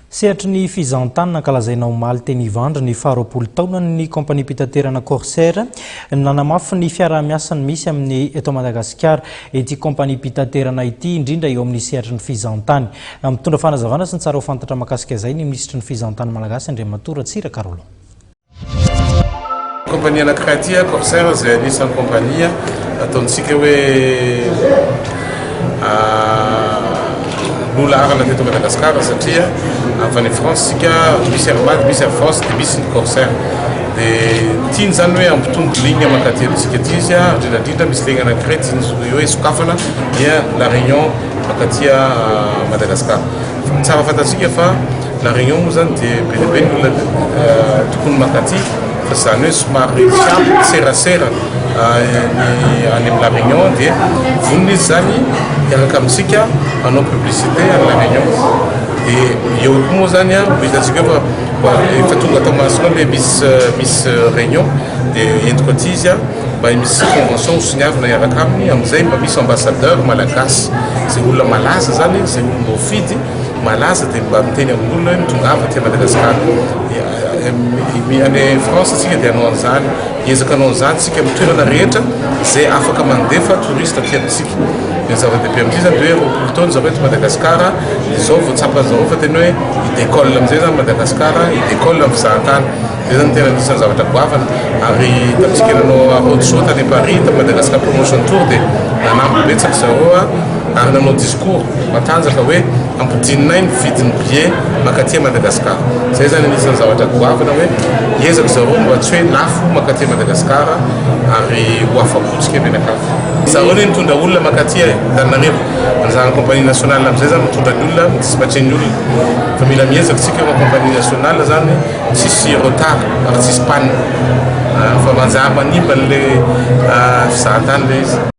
Sehatra ny fizahantany nankalazaina omaly teny Ivandry ny faharoapolo taona ny kompania mpitaterana Corsair nanamafy ny fiara-miasany misy amin'ny eto Madagasikara. Ity kompania mpitaterana ity indrindra eo amin'ny sehatra ny fizahantany. Mitondra fanazavana sy ny tsara ho fantatra mahakasika izay ny minisitry ny fizahantany malagasy Andriamatora Tsiraka Rolon. Kompania anankiray ity Corsair izay anisan'ny kompania ataontsika hoe lolarana teto Madagasikara satria avy any France sika misy Air misy Air France dia misy ny Corsair dia tiany zany hoe ampitombo ligny makaty antsika ty izy indrindra misy ligny anankiray tiany hoe sokafana dia La Réunion makaty Madagasikara. Tsara fantatsika fa La Réunion moa zany dia be dia be ny olona tokony makaty fa zany hoe somary fiampy serasera any amin'ny La Réunion dia vonona izy zany hiaraka amintsika manao publicité à La Réunion dia eo koa moa zany hitantsika fa efa tonga atao masina hoe Miss Réunion dia entiko aty izy mba misy convention soniavina hiaraka aminy amin'izay mba misy ambassadeur malagasy zay olona malaza zany zay olona ofidy malaza dia mba miteny amin'olona hoe mitongava aty Madagasikara. Any France asika dia anao an'izany hiezaka anao an'izany sika mitoerana rehetra zay afaka mandefa touriste aty amintsika. Ny zava-dehibe amin'izay zany hoe roapolo taona zareo eto Madagasikara izao voatsapa zareo fa tena hoe idécolle amin'izay zany Madagasikara idécolle amin'ny fizahantany. Zay zany tena anisan'ny zavatra goavana ary tamintsika nanao roadshow tany Paris ta Madagascar Promotion Tour dia nanamby betsaka zareo ary nanao discours matanjaka hoe ampidinina ny vidin'ny billet makaty Madagasikara. Zay zany anisan'ny zavatra goavana hoe hiezaka zareo mba tsy hoe lafo makaty Madagasikara ary ho afapotsika menakafo. Zareo ny mitondra olona makaty Antananarivo an'izany kompania nationale amin'izay zany mitondra ny olona mitsisipatren'ny olona fa mila miezaka tsika eo kompania nationale zany tsisy retard ary tsisy panne fa manjary manimba an'ilay fizahantany ilay izy.